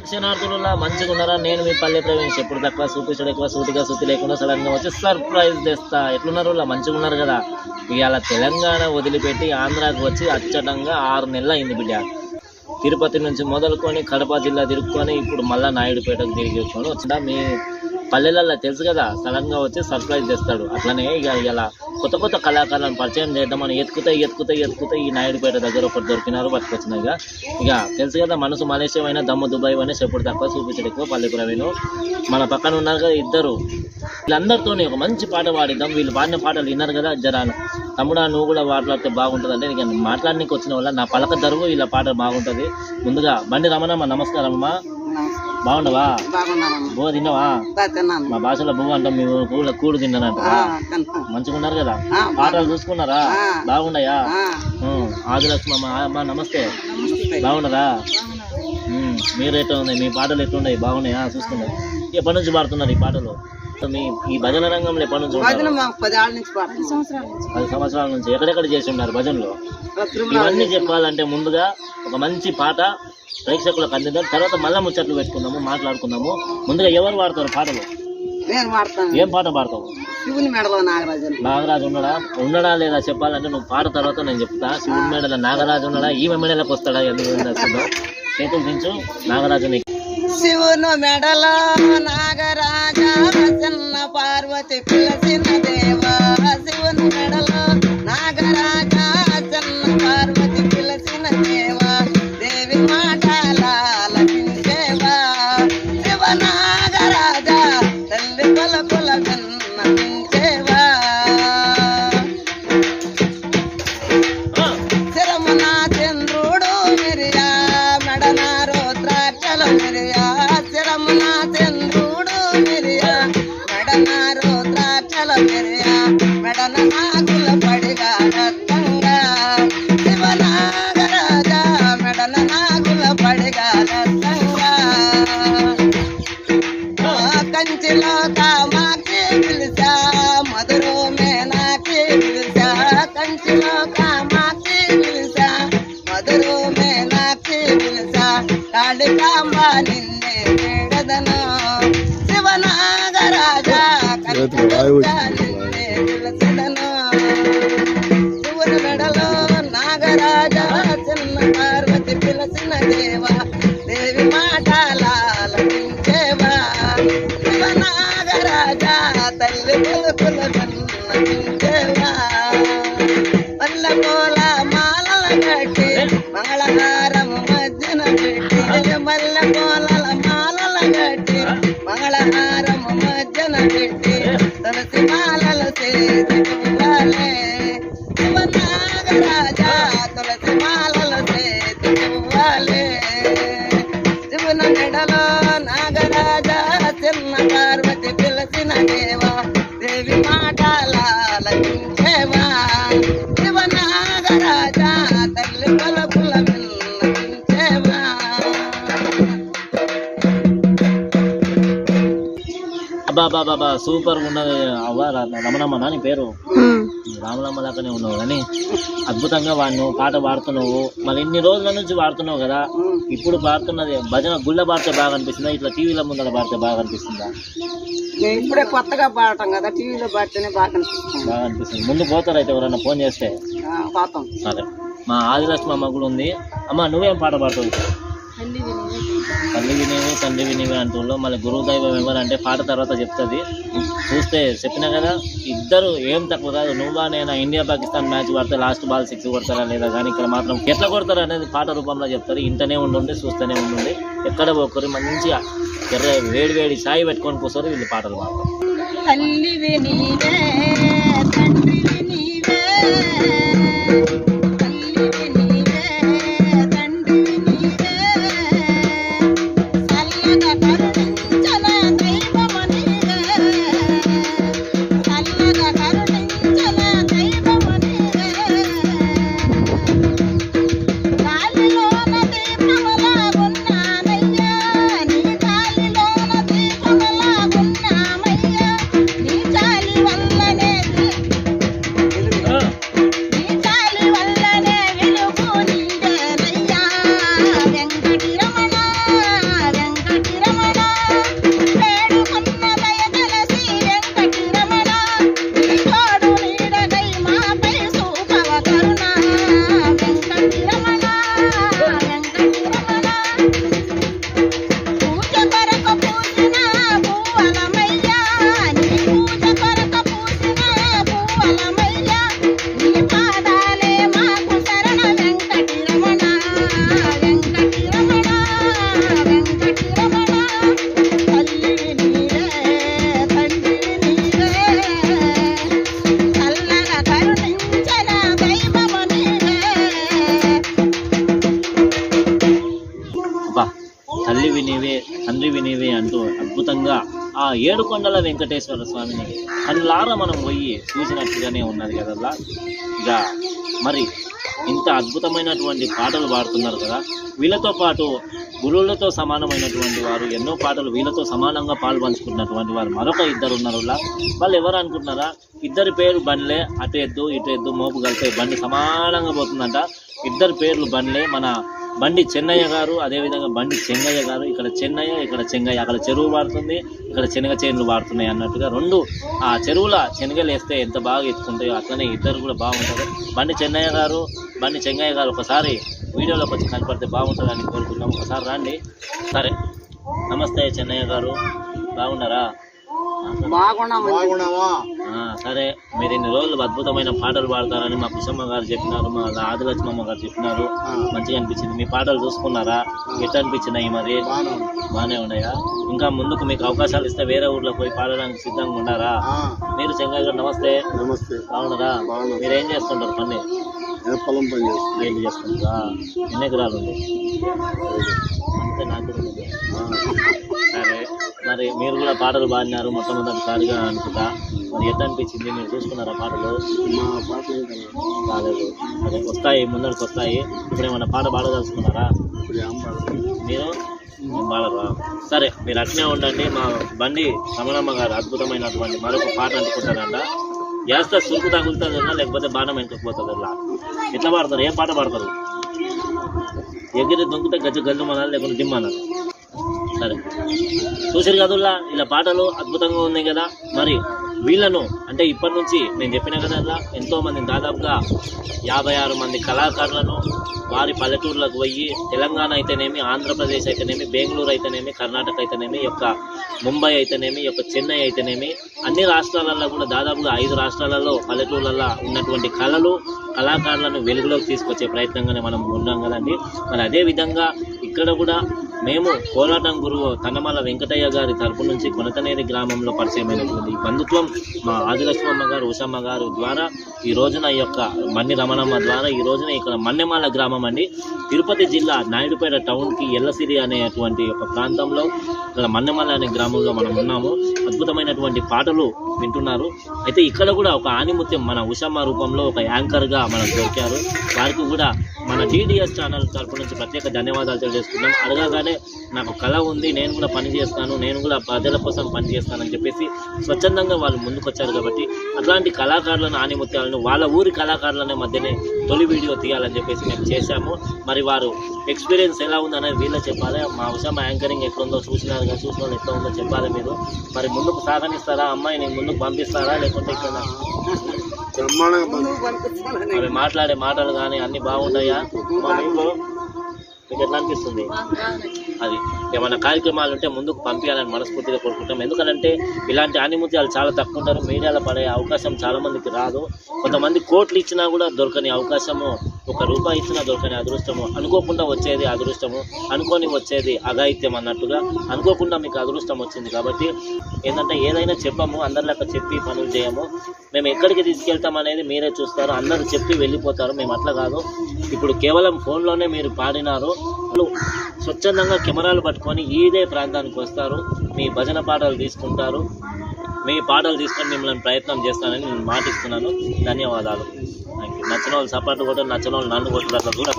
క్షణార్థులలో మంచిగా ఉన్నారా? నేను మీ పల్లె ప్రవేశ్. ఎప్పుడు తక్కువ చూపించడం ఎక్కువ సూటిగా సూతి లేకుండా సడన్ గా వచ్చి సర్ప్రైజ్ తెస్తా. ఎట్లున్నారు? మంచిగా ఉన్నారు కదా? ఇవాళ తెలంగాణ వదిలిపెట్టి ఆంధ్రాకి వచ్చి అచ్చటంగా 6 నెలలు అయింది బిడ్డ. తిరుపతి నుంచి మొదలుకొని కడప జిల్లా తిరుక్కొని ఇప్పుడు మళ్ళా నాయుడుపేటకు తిరిగి వచ్చుకొని వచ్చిన మీ పల్లెలలో తెలుసు కదా, సడన్ గా వచ్చి సర్ప్రైజ్ చేస్తాడు. అట్లనే ఇక ఇలా కొత్త కొత్త కళాకారులను పరిచయం చేద్దామని ఎత్తుకుతా ఈ నాయుడుపేట దగ్గర ఒకటి దొరికినారు, పట్టుకొచ్చినాయి. ఇక తెలుసు కదా, మనసు మలేషియా అయినా దమ్ము దుబాయ్ అయినా చెప్పుడు తక్కువ చూపించడం ఎక్కువ. పల్లె ప్రవీణ్ మన పక్కన ఉన్నారు కదా ఇద్దరు, వీళ్ళందరితోనే ఒక మంచి పాట పాడిద్దాం. వీళ్ళు పాడిన పాటలు విన్నారు కదా, జరా తమ్ముడా నువ్వు కూడా మాట్లాడితే బాగుంటుంది అంటే ఇక మాట్లాడడానికి వచ్చిన వల్ల నా పలక దరువు వీళ్ళ పాట బాగుంటుంది. ముందుగా బండి రమణమ్మ, నమస్కారం అమ్మా. బాగుండవా? బువ్వ తిన్నావా? మా భాషలో బువ్వ అంటాం, మీ కూడు తిన్నానంట. మంచిగా ఉన్నారు కదా? పాటలు చూసుకున్నారా? బాగున్నాయా? ఆదిలక్ష్మి అమ్మ నమస్తే. బాగున్నారా? మీరు ఎట్లా ఉన్నాయి? మీ పాటలు ఎట్లున్నాయి? బాగున్నాయా? చూసుకున్నారు. ఎప్పటి నుంచి పాడుతున్నారు ఈ పాటలు? మీ ఈ భజన రంగంలో ఎప్పటి నుంచి? 10 సంవత్సరాల నుంచి. ఎక్కడెక్కడ చేసి ఉన్నారు భజనలో? ఇవన్నీ చెప్పాలంటే ముందుగా ఒక మంచి పాట ప్రేక్షకులకు అందిద్దాం, తర్వాత మళ్ళా ముచ్చట్లు పెట్టుకుందాము, మాట్లాడుకుందాము. ముందుగా ఎవరు పాడతారు పాటలు? ఏం పాట పాడతావు? శివుని మెడలో నాగరాజు ఉన్నాడా లేదా చెప్పాలంటే నువ్వు పాట తర్వాత నేను చెప్తా. శివుని మెడలో నాగరాజు ఉన్నాడా? ఈమె మెడలకు వస్తాడా? చేతులు దించు. నాగరాజు శివును మెడలో నాగరాజ చిన్న పార్వతి పిలచిన దేవా. శివుని మెడలో నాగరాజ చిన్న పార్వతి పిలచిన దేవా. దేవి మాటలాలపించేవా. శివ నాగరాజ తల్లి కొలకుల విన్నపించేవా. శిరమున చంద్రుడు మిరియా, మెడన రుద్రాక్షల మిరియా. శిరమున చంద్రుడు మిరియా, మెడన రుద్రాక్షల మిరియా. మెడన నాగుల పడిగా రత్తంగా. శివ నాగరాజ మెడన నాగుల పడిగా రత్తంగా. కంచిలో కామాక్షి పిలిచా, మధురో మేనాక్షి పిలిచా. కంచిలో కామాక్షి పిలిచా, మధురో మేనాక్షి పిలిచా. కాళికాంబ నిన్నే వేడదను. శివ నాగరాజ నిన్నే పిలిచదను. శివుని మెడలో నాగరాజ చిన్న పార్వతి పిలిచిన దేవా. దేవి మాటలాలపించేవా. శివ నాగరాజ తల్లి కొలుకుల విన్నపించేవా. పల్లె పూల మాలల కట్టి మంగళహారము మధ్యన పెట్టి. మల్లె పూల మాలల కట్టి మంగళహారము మధ్యన పెట్టి. తులసి మాలలు చేసి పువ్వాలే. శివ నాగరాజ తులసి మాలలు చేసి పువ్వాలే. శివుని మెడలో నాగరాజ చిన్న పార్వతి పిలచిన దేవా. దేవి మాటలాలపించేవా. శివ నాగరాజ తల్లి కొలకుల విన్నపించేవా. బాబా సూపర్ ఉన్నది అవ్వ. రమణమ్మ నీ పేరు? రామలమ్మ లాగానే ఉన్నావు కానీ అద్భుతంగా నువ్వు పాట పాడుతున్నావు. మళ్ళీ ఇన్ని రోజుల నుంచి పాడుతున్నావు కదా, ఇప్పుడు పాడుతున్నది భజన గుళ్ళ పాడితే బాగా అనిపిస్తుందా, ఇట్లా టీవీల ముందర పాడితే బాగా అనిపిస్తుందా? ఇప్పుడే కొత్తగా పాడటం కదా, టీవీలో పాడితేనే బాగా అనిపిస్తుంది. ముందు పోతారు అయితే ఎవరన్నా ఫోన్ చేస్తే? సరే. మా ఆదిలక్ష్మి అమ్మ కూడా ఉంది. అమ్మ నువ్వేం పాట పాడుతావు? తల్లి వినేవి తండ్రి వినేవి అంటుల్లో. మళ్ళీ గురువు దైవం ఎవరంటే పాట తర్వాత చెప్తుంది. చూస్తే చెప్పినా కదా, ఇద్దరు ఏం తక్కువ కాదు. నువ్వా నేను ఇండియా పాకిస్తాన్ మ్యాచ్ పడితే లాస్ట్ బాల్ 6 కొడతారా లేదా, కానీ ఇక్కడ మాత్రం ఎట్లా కొడతారు అనేది పాట రూపంలో చెప్తారు. ఇంటనే ఉండుండి చూస్తూనే ఉండుండి. ఎక్కడ ఒకరు మంచిగా వేడి వేడి సాయి పెట్టుకొని కూర్చొని వీళ్ళు పాటలు పాడతారు. తల్లివి నీవే తండ్రివి నీవే. తండ్రివి నీవే అంటూ అద్భుతంగా ఆ ఏడుకొండల వెంకటేశ్వర స్వామిని కళ్ళారా మనం పోయి చూసినట్టుగానే ఉన్నది కదా. ఇక మరి ఇంత అద్భుతమైనటువంటి పాటలు పాడుతున్నారు కదా. వీళ్ళతో పాటు గురువులతో సమానమైనటువంటి వారు ఎన్నో పాటలు వీళ్ళతో సమానంగా పాల్పంచుకున్నటువంటి వారు మరొక ఇద్దరు ఉన్నారు. వాళ్ళు ఎవరు అనుకుంటున్నారా? ఇద్దరి పేరు బండ్లే, అటు ఎద్దు ఇటు ఎద్దు మోపు కలిపే బండి సమానంగా పోతుందంట. ఇద్దరు పేర్లు బండ్లే. మన బండి చెన్నయ్య గారు, అదేవిధంగా బండి చెంగయ్య గారు. ఇక్కడ చెన్నయ్య, ఇక్కడ చెంగయ్య. అక్కడ చెరువు వాడుతుంది, ఇక్కడ శనగ చేనులు వాడుతున్నాయి అన్నట్టుగా రెండు ఆ చెరువుల శనగలు వేస్తే ఎంత బాగా ఎత్తుకుంటాయో అట్లనే ఇద్దరు కూడా బాగుంటారు. బండి చెన్నయ్య గారు, బండి చెంగయ్య గారు ఒకసారి వీడియోలోకి వచ్చి కనపడితే బాగుంటుందని కోరుకుంటున్నాం. ఒకసారి రండి. సరే, నమస్తే చెన్నయ్య గారు, బాగున్నారా? సరే, మీరు ఇన్ని రోజులు అద్భుతమైన పాటలు పాడతారని మా కుషమ్మ గారు చెప్పినారు, మా ఆదిలక్ష్మమ్మ గారు చెప్పినారు. మంచిగా అనిపించింది. మీ పాటలు చూసుకున్నారా? ఎట్లా అనిపించినాయి? మరి బాగానే ఉన్నాయా? ఇంకా ముందుకు మీకు అవకాశాలు ఇస్తే వేరే ఊర్లో పోయి పాడడానికి సిద్ధంగా ఉన్నారా? మీరు చెంగయ్య గారు నమస్తే. బాగున్నారా? మీరు ఏం చేస్తుంటారు? పని పొలం పని ఏం చేస్తుంటారా? ఎన్ని ఎకరాలు ఉంది? అంతే, నాకు సరే, మరి మీరు కూడా పాటలు పాడినారు మొట్టమొదటిసారిగా అనుకుంటా. మరి ఎట్లా అనిపించింది? మీరు చూసుకున్నారా పాటలు? మా పాటలు రాలేదు. సరే, వస్తాయి, ముందరికి వస్తాయి. ఇప్పుడు ఏమన్నా పాట పాడదలుచుకున్నారా? మీరు పాడరా? సరే, మీరు అట్నే ఉండండి. మా బండి రమణమ్మ గారు అద్భుతమైనటువంటి మరొక పాట అనుకుంటారంట. వేస్తే సురుకు తగులుతుందన్నా, లేకపోతే బాణం వెనుకపోతుంది. ఇలా ఎట్లా పాడతారు? ఏం పాట పాడతారు? ఎగిరి దుంకుతే గజ్జ గల్లు అనాలి, లేకుంటే దిమ్ అనాలి. సరే, చూసారు కదుల్లా, ఇలా పాటలు అద్భుతంగా ఉన్నాయి కదా. మరి వీళ్ళను అంటే ఇప్పటి నుంచి నేను చెప్పిన కదా, ఎంతో మంది దాదాపుగా 56 మంది కళాకారులను వారి పల్లెటూర్లకు పోయి తెలంగాణ అయితేనేమి, ఆంధ్రప్రదేశ్ అయితేనేమి, బెంగళూరు అయితేనేమి, కర్ణాటక అయితేనేమి, యొక్క ముంబై అయితేనేమి, యొక్క చెన్నై అయితేనేమి, అన్ని రాష్ట్రాలలో కూడా దాదాపుగా 5 రాష్ట్రాలలో పల్లెటూర్లలో ఉన్నటువంటి కళాకారులను వెలుగులోకి తీసుకొచ్చే ప్రయత్నంగానే మనం ఉన్నాం కదండి. మరి అదేవిధంగా ఇక్కడ కూడా మేము కోలాటం గురువు కన్నమల వెంకటయ్య గారి తరపు నుంచి కొనతనేరి గ్రామంలో పరిచయమైనటువంటి ఈ బంధుత్వం మా ఆదిలక్ష్మమ్మ గారు, ఉషమ్మ గారు ద్వారా ఈ రోజున ఈ యొక్క మన్ని రమణమ్మ ద్వారా ఈ రోజున ఇక్కడ మన్నెమాల గ్రామం అండి, తిరుపతి జిల్లా నాయుడుపేట టౌన్కి ఎల్లసిరి అనేటువంటి ఒక ప్రాంతంలో ఇక్కడ మన్నెమాల అనే గ్రామంలో మనం ఉన్నాము. అద్భుతమైనటువంటి పాటలు వింటున్నారు. అయితే ఇక్కడ కూడా ఒక ఆనిముత్యం మన ఉషమ్మ రూపంలో ఒక యాంకర్గా మనకు దొరికారు. వారికి కూడా మన DDS ఛానల్ తరపు నుంచి ప్రత్యేక ధన్యవాదాలు తెలియజేస్తున్నాం. అడగగానే నాకు కళ ఉంది, నేను కూడా పని చేస్తాను, నేను కూడా ప్రజల కోసం పని చేస్తానని చెప్పేసి స్వచ్ఛందంగా వాళ్ళు ముందుకొచ్చారు. కాబట్టి అట్లాంటి కళాకారులను, ఆనిముత్యాలను వాళ్ళ ఊరి కళాకారులనే మధ్యనే తొలి వీడియో తీయాలని చెప్పేసి మేము చేశాము. మరి వారు ఎక్స్పీరియన్స్ ఎలా ఉందనేది వీళ్ళే చెప్పాలి. మా ఉషమ్మ యాంకరింగ్ ఎట్లుందో చూసినారు కదా, చూసిన వాళ్ళు ఎట్లా ఉందో చెప్పాలి మీరు. మరి ముందుకు సాగనిస్తారా? అమ్మాయిని ముందుకు పంపిస్తారా? లేకుంటే ఇక్కడ మరి మాట్లాడే మాటలు కానీ అన్ని బాగుంటాయా? మీకు ఎట్లా అనిపిస్తుంది? అది ఏమైనా కార్యక్రమాలు ఉంటే ముందుకు పంపించాలని మనస్ఫూర్తిగా కోరుకుంటాం. ఎందుకంటే ఇలాంటి ఆనిముత్యాలు చాలా తక్కువ ఉంటారు. మీడియాలో పడే అవకాశం చాలా మందికి రాదు. కొంతమంది కోట్లు ఇచ్చినా కూడా దొరకని అవకాశము, ₹1 ఇచ్చినా దొరకని అదృష్టము, అనుకోకుండా వచ్చేది అదృష్టము, అనుకోని వచ్చేది అఘాయిత్యం అన్నట్టుగా అనుకోకుండా మీకు అదృష్టం వచ్చింది. కాబట్టి ఏంటంటే ఏదైనా చెప్పము, అందరిలాగా చెప్పి పనులు చేయము. మేము ఎక్కడికి తీసుకెళ్తాం అనేది మీరే చూస్తారు. అందరూ చెప్పి వెళ్ళిపోతారు. మేము అట్లా కాదు. ఇప్పుడు కేవలం ఫోన్లోనే మీరు పాడినారు, స్వచ్ఛందంగా కెమెరాలు పట్టుకొని ఇదే ప్రాంతానికి వస్తారు, మీ భజన పాటలు తీసుకుంటారు, మీ పాటలు తీసుకొని మిమ్మల్ని ప్రయత్నం చేస్తానని నేను మాటిస్తున్నాను. ధన్యవాదాలు. Thank you. నచ్చిన వాళ్ళు సపోర్ట్ కొట్టారు, నచ్చిన వాళ్ళు నన్ను కొట్టారు. అట్లా కూడా